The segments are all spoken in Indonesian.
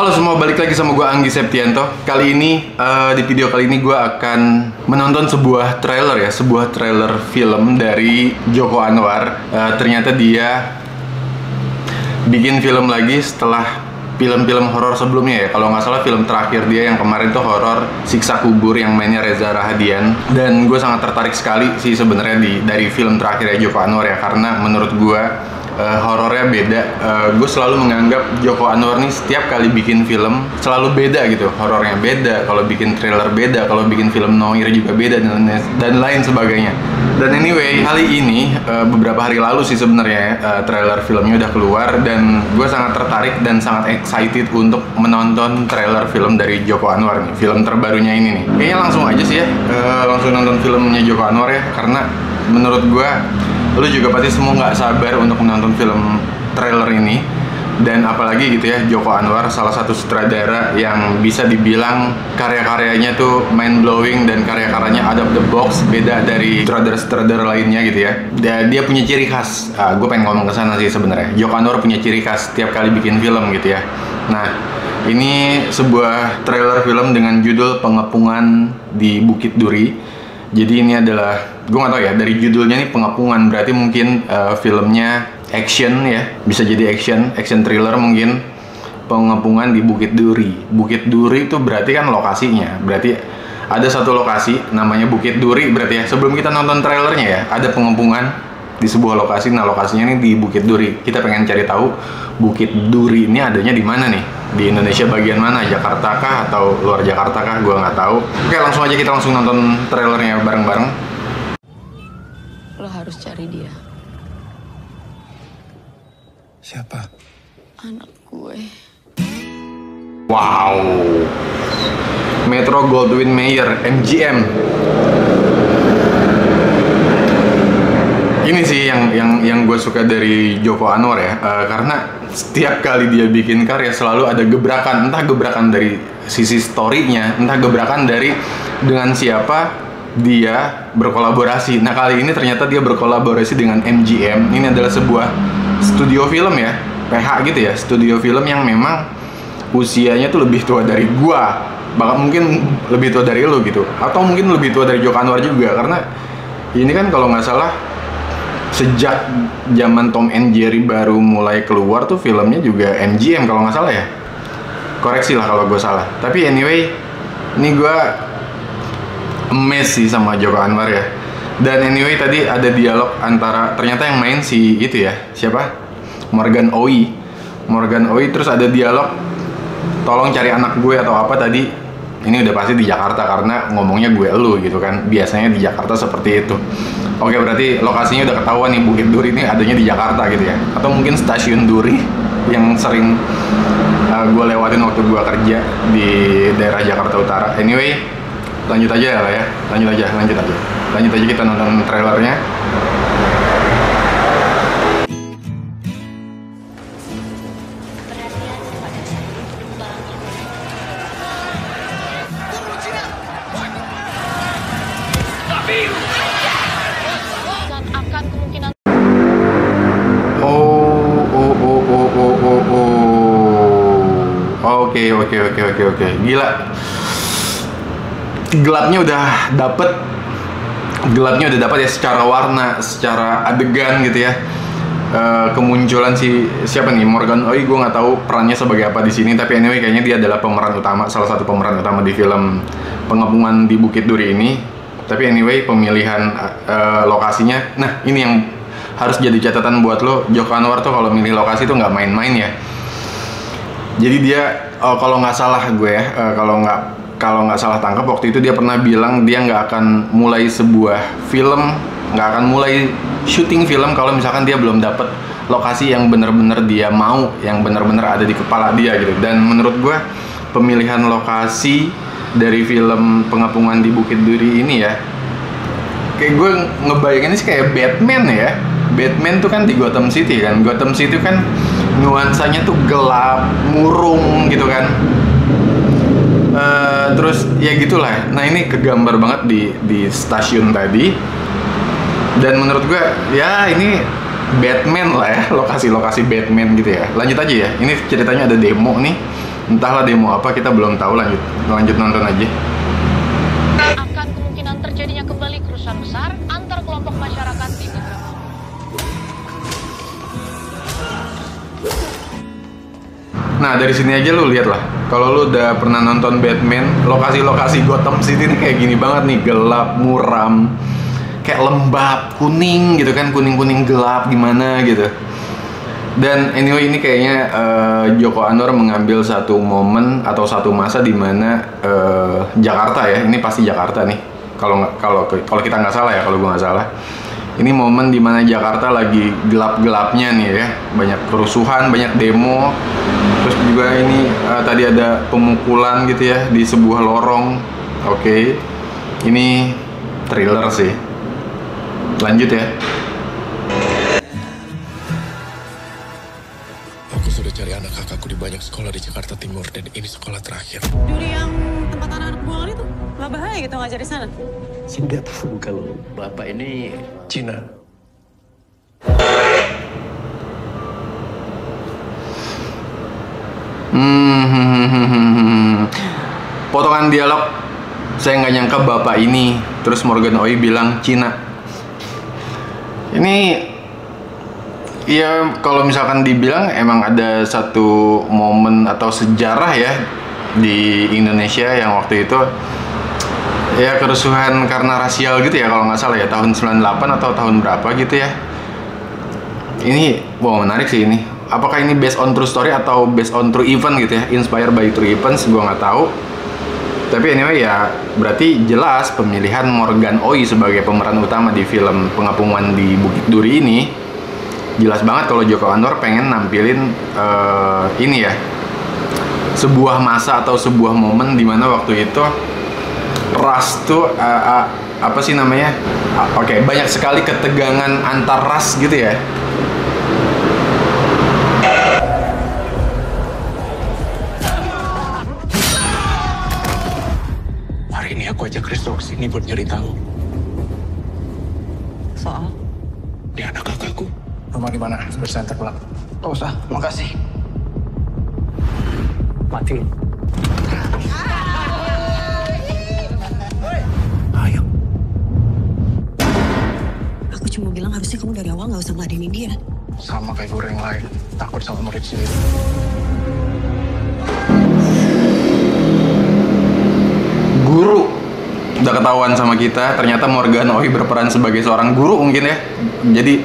Halo semua, balik lagi sama gue Anggi Septianto. Kali ini, di video kali ini gue akan menonton sebuah trailer film dari Joko Anwar. Ternyata dia bikin film lagi setelah film-film horor sebelumnya ya. Kalau nggak salah film terakhir dia yang kemarin tuh horor Siksa Kubur yang mainnya Reza Rahadian. Dan gue sangat tertarik sekali sih sebenarnya dari film terakhirnya Joko Anwar ya, karena menurut gue horornya beda. Gue selalu menganggap Joko Anwar nih setiap kali bikin film selalu beda gitu. Horornya beda, kalau bikin trailer beda, kalau bikin film noir juga beda, dan lain sebagainya. Dan anyway, kali ini beberapa hari lalu sih sebenarnya trailer filmnya udah keluar, dan gue sangat tertarik dan sangat excited untuk menonton trailer film dari Joko Anwar nih, film terbarunya ini nih. Kayaknya langsung aja sih ya, langsung nonton filmnya Joko Anwar ya, karena menurut gue lu juga pasti semua nggak sabar untuk menonton film trailer ini. Dan apalagi gitu ya, Joko Anwar salah satu sutradara yang bisa dibilang karya-karyanya tuh mind blowing dan karya-karyanya out of the box, beda dari sutradara-sutradara lainnya gitu ya. Dan dia punya ciri khas. Gue pengen ngomong ke sana sih sebenarnya. Joko Anwar punya ciri khas tiap kali bikin film gitu ya. Nah, ini sebuah trailer film dengan judul Pengepungan di Bukit Duri. Jadi ini adalah, gue gak tau ya, dari judulnya nih pengepungan, berarti mungkin filmnya action ya, bisa jadi action thriller mungkin. Pengepungan di Bukit Duri. Bukit Duri itu berarti kan lokasinya, berarti ada satu lokasi namanya Bukit Duri berarti ya. Sebelum kita nonton trailernya ya, ada pengepungan di sebuah lokasi. Nah, lokasinya nih di Bukit Duri. Kita pengen cari tahu Bukit Duri ini adanya di mana nih? Di Indonesia bagian mana? Jakarta kah atau luar Jakarta kah? Gue nggak tahu. Oke, langsung aja kita langsung nonton trailernya bareng-bareng. Lo harus cari dia. Siapa? Anak gue. Wow. Metro Goldwyn Mayer, MGM. Ini sih yang gue suka dari Joko Anwar ya, karena setiap kali dia bikin karya selalu ada gebrakan, entah gebrakan dari sisi story-nya, entah gebrakan dari dengan siapa dia berkolaborasi. Nah, kali ini ternyata dia berkolaborasi dengan MGM. Ini adalah sebuah studio film ya, PH gitu ya, studio film yang memang usianya tuh lebih tua dari gua, bahkan mungkin lebih tua dari lo gitu, atau mungkin lebih tua dari Joko Anwar juga, karena ini kan kalau nggak salah sejak zaman Tom and Jerry baru mulai keluar tuh filmnya juga MGM kalau nggak salah ya. Koreksi lah kalau gue salah. Tapi anyway, ini gue amazed sih sama Joko Anwar ya. Dan anyway tadi ada dialog antara, ternyata yang main si itu ya, siapa? Morgan Oey. Terus ada dialog, tolong cari anak gue atau apa tadi. Ini udah pasti di Jakarta karena ngomongnya gue elu gitu kan. Biasanya di Jakarta seperti itu. Oke, berarti lokasinya udah ketahuan nih, Bukit Duri ini adanya di Jakarta gitu ya. Atau mungkin stasiun Duri yang sering gue lewatin waktu gue kerja di daerah Jakarta Utara. Anyway, lanjut aja lah ya. Lanjut aja kita nonton trailernya. Akan kemungkinan Oke. Gila. Gelapnya udah dapet ya, secara warna, secara adegan gitu ya. Kemunculan siapa nih, Morgan Oey, gue nggak tahu perannya sebagai apa di sini, tapi anyway kayaknya dia adalah salah satu pemeran utama di film Pengepungan di Bukit Duri ini. Tapi anyway, pemilihan lokasinya, nah ini yang harus jadi catatan buat lo. Joko Anwar tuh kalau milih lokasi tuh nggak main-main ya. Jadi dia, kalau nggak salah gue ya, kalau nggak salah tangkap waktu itu dia pernah bilang dia nggak akan mulai sebuah film, nggak akan mulai syuting film kalau misalkan dia belum dapet lokasi yang bener-bener dia mau, yang bener-bener ada di kepala dia gitu. Dan menurut gue pemilihan lokasi dari film Pengepungan di Bukit Duri ini ya, kayak gue ngebayanginnya sih kayak Batman ya. Batman tuh kan di Gotham City kan. Gotham City kan nuansanya tuh gelap, murung gitu kan. Terus ya gitulah. Nah, ini kegambar banget di stasiun tadi. Dan menurut gue ya ini Batman lah ya, lokasi-lokasi Batman gitu ya. Lanjut aja ya. Ini ceritanya ada demo nih. Entahlah demo apa, kita belum tahu. Lanjut nonton aja. Akan kemungkinan terjadinya kembali kerusuhan besar antar kelompok masyarakat di beberapa. Nah, dari sini aja lu lihat lah. Kalau lu udah pernah nonton Batman, lokasi-lokasi Gotham City ini kayak gini banget nih, gelap, muram, kayak lembab, kuning gitu kan, kuning-kuning gelap gimana gitu. Dan anyway, ini kayaknya Joko Anwar mengambil satu momen atau satu masa di mana Jakarta ya, ini pasti Jakarta nih. Kalau kita nggak salah ya, kalau gua nggak salah. Ini momen dimana Jakarta lagi gelap-gelapnya nih ya, banyak kerusuhan, banyak demo, terus juga ini tadi ada pemukulan gitu ya di sebuah lorong. Oke, ini thriller sih. Lanjut ya. Aku sudah cari anak kakakku di banyak sekolah di Jakarta Timur dan ini sekolah terakhir. Juri yang tempat anak-anak buangan itu, nggak bahaya gitu ngajar di sana? Saya nggak tahu kalau bapak ini Cina. Potongan dialog, saya nggak nyangka bapak ini. Terus Morgan Oey bilang Cina. Ini ya kalau misalkan dibilang emang ada satu momen atau sejarah ya di Indonesia yang waktu itu ya kerusuhan karena rasial gitu ya, kalau nggak salah ya, tahun 98 atau tahun berapa gitu ya. Ini wow, menarik sih ini. Apakah ini based on true story atau based on true event gitu ya, inspired by true events, gue nggak tahu. Tapi anyway ya, berarti jelas pemilihan Morgan Oey sebagai pemeran utama di film Pengapungan di Bukit Duri ini jelas banget kalau Joko Anwar pengen nampilin ini ya, sebuah masa atau sebuah momen di mana waktu itu ras tuh apa sih namanya? Oke, banyak sekali ketegangan antar ras gitu ya. Hari ini aku ajak Kristo ke sini buat nyari tahu. Soal? Dia anak kakakku. Rumah di mana? Bersanta Club. oh usah, makasih. Mati lu. Ayo. Aku cuma bilang harusnya kamu dari awal nggak usah ngeladenin dia. Sama kayak guru yang lain. Takut sama murid sendiri. Guru udah ketahuan sama kita, ternyata Morgan Oey berperan sebagai seorang guru mungkin ya. Jadi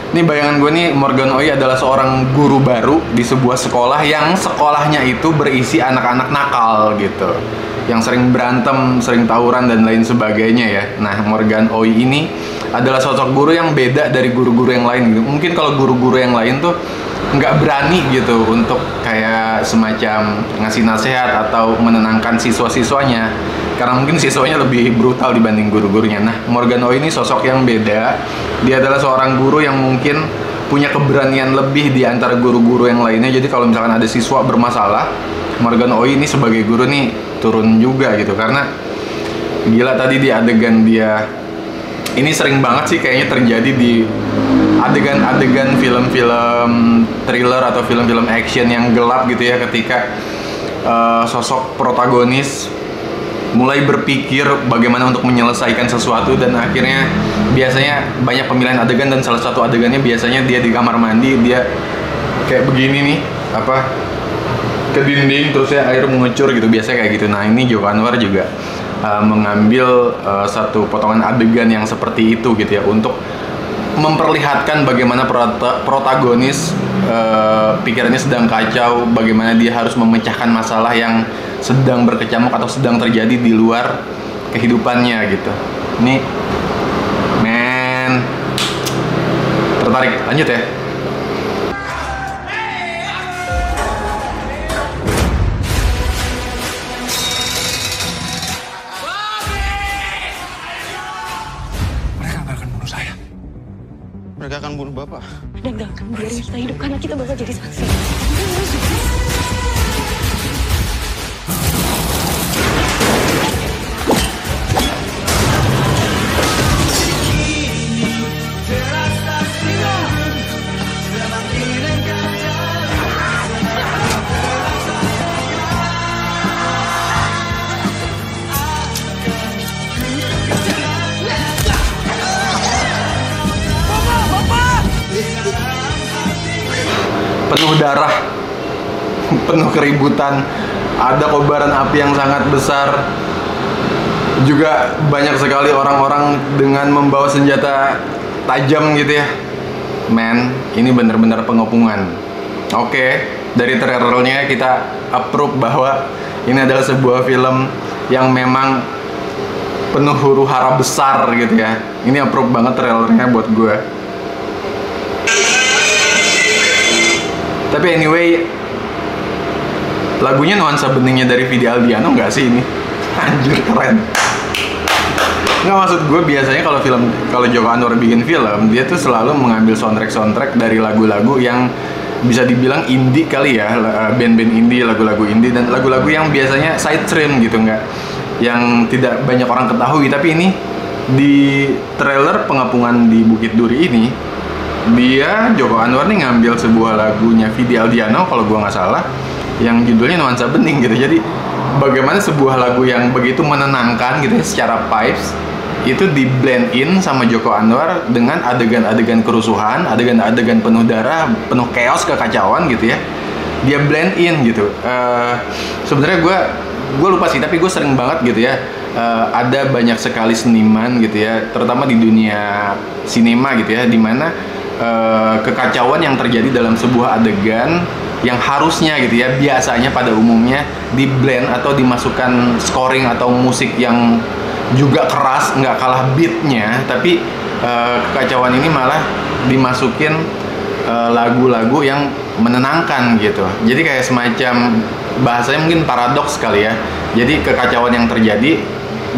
ini bayangan gue nih, Morgan Oey adalah seorang guru baru di sebuah sekolah yang sekolahnya itu berisi anak-anak nakal gitu, yang sering berantem, sering tawuran dan lain sebagainya ya. Nah, Morgan Oey ini adalah sosok guru yang beda dari guru-guru yang lain gitu. Mungkin kalau guru-guru yang lain tuh nggak berani gitu untuk kayak semacam ngasih nasihat atau menenangkan siswa-siswanya, karena mungkin siswanya lebih brutal dibanding guru-gurunya. Nah, Morgan Oey ini sosok yang beda. Dia adalah seorang guru yang mungkin punya keberanian lebih di antara guru-guru yang lainnya. Jadi kalau misalkan ada siswa bermasalah, Morgan Oey ini sebagai guru nih turun juga gitu. Karena gila tadi di adegan dia, ini sering banget sih kayaknya terjadi di adegan-adegan film-film thriller atau film-film action yang gelap gitu ya, ketika sosok protagonis mulai berpikir bagaimana untuk menyelesaikan sesuatu, dan akhirnya biasanya banyak pemilihan adegan, dan salah satu adegannya biasanya dia di kamar mandi, dia kayak begini nih, apa, ke dinding terus ya air mengucur gitu, biasanya kayak gitu. Nah, ini Joko Anwar juga mengambil satu potongan adegan yang seperti itu gitu ya, untuk memperlihatkan bagaimana protagonis pikirannya sedang kacau, bagaimana dia harus memecahkan masalah yang sedang berkecamuk atau sedang terjadi di luar kehidupannya gitu. Ini men, tertarik, lanjut ya. Mereka nggak akan bunuh saya. Mereka akan bunuh bapak. Dan gak akan biarin kita hidup karena kita bakal jadi saksi. penuh darah, penuh keributan, ada kobaran api yang sangat besar. Juga banyak sekali orang-orang dengan membawa senjata tajam gitu ya. Men, ini benar-benar pengepungan. Oke, dari trailernya kita approve bahwa ini adalah sebuah film yang memang penuh huru-hara besar gitu ya. Ini approve banget trailernya buat gue. Tapi anyway, lagunya nuansa beningnya dari Vidi Aldiano nggak sih ini? Anjir, keren. Nggak, maksud gue biasanya kalau Joko Anwar bikin film, dia tuh selalu mengambil soundtrack dari lagu-lagu yang bisa dibilang indie kali ya, band-band indie, lagu-lagu indie, dan lagu-lagu yang biasanya side stream gitu, nggak, yang tidak banyak orang ketahui. Tapi ini di trailer Pengepungan di Bukit Duri ini, dia Joko Anwar nih ngambil sebuah lagunya Vidi Aldiano kalau gue nggak salah, yang judulnya Nuansa Bening gitu. Jadi bagaimana sebuah lagu yang begitu menenangkan gitu ya secara vibes itu di blend in sama Joko Anwar dengan adegan-adegan kerusuhan, adegan-adegan penuh darah, penuh chaos, kekacauan gitu ya. Dia blend in gitu. Sebenarnya gue lupa sih, tapi gue sering banget gitu ya. Ada banyak sekali seniman gitu ya, terutama di dunia sinema gitu ya, dimana kekacauan yang terjadi dalam sebuah adegan yang harusnya gitu ya, biasanya pada umumnya di blend atau dimasukkan scoring atau musik yang juga keras, nggak kalah beatnya, tapi kekacauan ini malah dimasukin lagu-lagu yang menenangkan gitu. Jadi kayak semacam bahasanya mungkin paradoks kali ya. Jadi kekacauan yang terjadi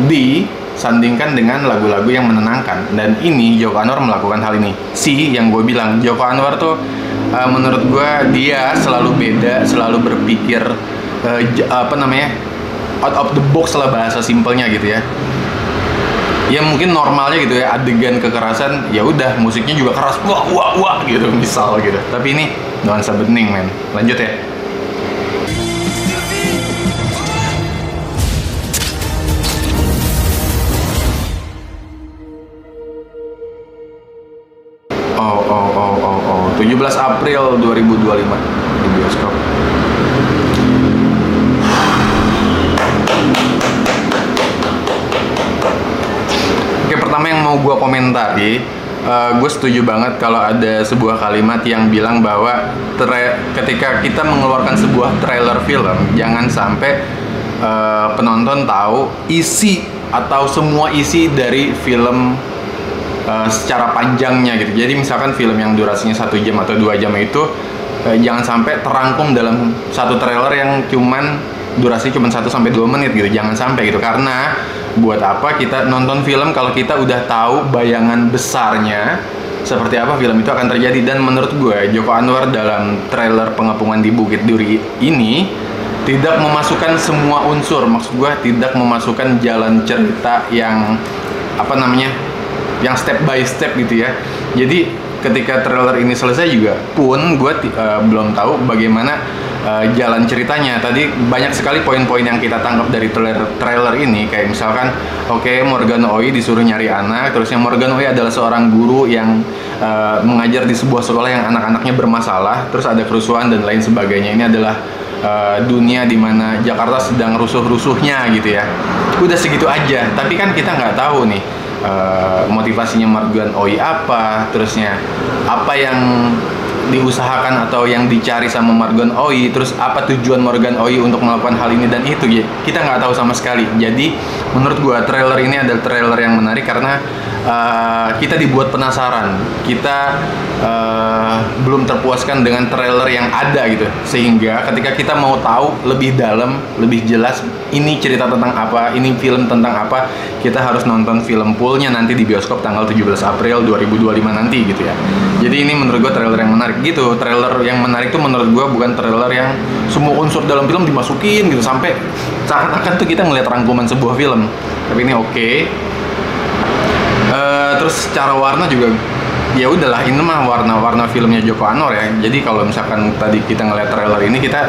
disandingkan dengan lagu-lagu yang menenangkan, dan ini Joko Anwar melakukan hal ini. Yang gue bilang Joko Anwar tuh menurut gue dia selalu beda, selalu berpikir out of the box lah, bahasa simpelnya gitu ya. Ya mungkin normalnya gitu ya, adegan kekerasan ya udah musiknya juga keras, wah wah wah gitu misal gitu. Tapi ini nuansa bening, men. Lanjut ya. Oh. 17 April 2025 di bioskop. Oke, pertama yang mau gue komentari, gue setuju banget kalau ada sebuah kalimat yang bilang bahwa ketika kita mengeluarkan sebuah trailer film, jangan sampai penonton tahu isi atau semua isi dari film secara panjangnya gitu. Jadi misalkan film yang durasinya 1 jam atau 2 jam itu jangan sampai terangkum dalam satu trailer yang cuman durasi cuma 1 sampai 2 menit gitu. Jangan sampai gitu, karena buat apa kita nonton film kalau kita udah tahu bayangan besarnya seperti apa film itu akan terjadi. Dan menurut gue Joko Anwar dalam trailer Pengepungan di Bukit Duri ini tidak memasukkan semua unsur. Maksud gue tidak memasukkan jalan cerita yang yang step by step gitu ya. Jadi ketika trailer ini selesai juga pun gue belum tahu bagaimana jalan ceritanya. Tadi banyak sekali poin-poin yang kita tangkap dari trailer ini, kayak misalkan Morgan Oey disuruh nyari anak, terusnya Morgan Oey adalah seorang guru yang mengajar di sebuah sekolah yang anak-anaknya bermasalah, terus ada kerusuhan dan lain sebagainya. Ini adalah dunia di mana Jakarta sedang rusuh-rusuhnya gitu ya. Udah segitu aja, tapi kan kita nggak tahu nih motivasinya Morgan Oey apa, terusnya apa yang diusahakan atau yang dicari sama Morgan Oey, terus apa tujuan Morgan Oey untuk melakukan hal ini dan itu ya, kita nggak tahu sama sekali. Jadi menurut gua trailer ini adalah trailer yang menarik karena kita dibuat penasaran, kita belum terpuaskan dengan trailer yang ada gitu, sehingga ketika kita mau tahu lebih dalam, lebih jelas ini cerita tentang apa, ini film tentang apa, kita harus nonton film fullnya nanti di bioskop tanggal 17 April 2025 nanti gitu ya. Jadi ini menurut gue trailer yang menarik gitu. Trailer yang menarik tuh menurut gue bukan trailer yang semua unsur dalam film dimasukin gitu sampai seakan-akan tuh kita ngeliat rangkuman sebuah film. Tapi ini oke. Terus secara warna juga ya udahlah, ini mah warna-warna filmnya Joko Anwar ya. Jadi kalau misalkan tadi kita ngeliat trailer ini, kita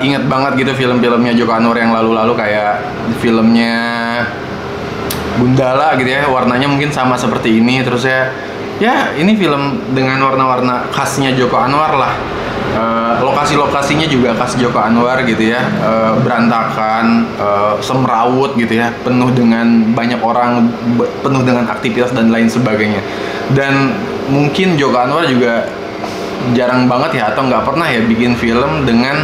inget banget gitu film-filmnya Joko Anwar yang lalu-lalu, kayak filmnya Gundala gitu ya, warnanya mungkin sama seperti ini. Terus ya ya ini film dengan warna-warna khasnya Joko Anwar lah. Lokasi-lokasinya juga khas Joko Anwar gitu ya, berantakan, semrawut gitu ya, penuh dengan banyak orang, penuh dengan aktivitas dan lain sebagainya. Dan mungkin Joko Anwar juga jarang banget ya, atau nggak pernah ya bikin film dengan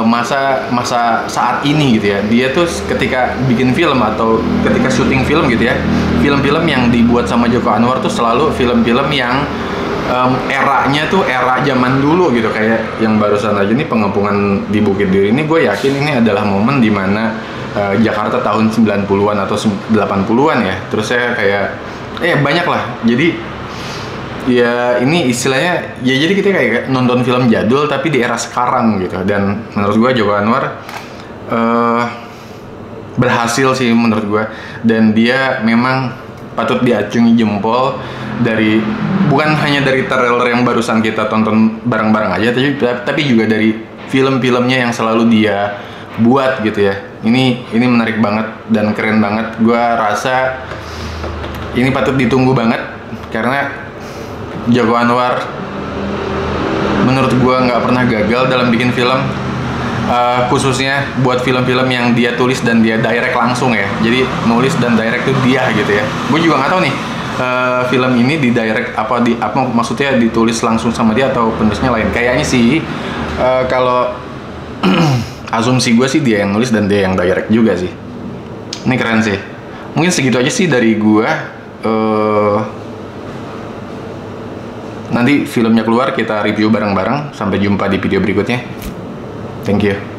masa saat ini gitu ya. Dia tuh ketika bikin film atau ketika syuting film gitu ya, film-film yang dibuat sama Joko Anwar tuh selalu film-film yang eranya tuh era zaman dulu gitu. Kayak yang barusan aja nih, Pengepungan di Bukit Duri ini, gue yakin ini adalah momen dimana Jakarta tahun 90-an atau 80-an ya. Terus saya kayak banyak lah. Jadi ya ini istilahnya ya, jadi kita kayak nonton film jadul tapi di era sekarang gitu. Dan menurut gue Joko Anwar berhasil sih menurut gue, dan dia memang patut diacungi jempol dari, bukan hanya dari trailer yang barusan kita tonton bareng-bareng aja, tapi juga dari film-filmnya yang selalu dia buat gitu ya. Ini menarik banget dan keren banget. Gua rasa ini patut ditunggu banget karena Joko Anwar menurut gua nggak pernah gagal dalam bikin film, khususnya buat film-film yang dia tulis dan dia direct langsung ya. Jadi nulis dan direct tuh dia gitu ya. Gue juga nggak tahu nih film ini di direct apa maksudnya ditulis langsung sama dia atau penulisnya lain. Kayaknya sih kalau asumsi gue sih dia yang nulis dan dia yang direct juga sih. Ini keren sih. Mungkin segitu aja sih dari gue. Nanti filmnya keluar kita review bareng-bareng. Sampai jumpa di video berikutnya. Thank you.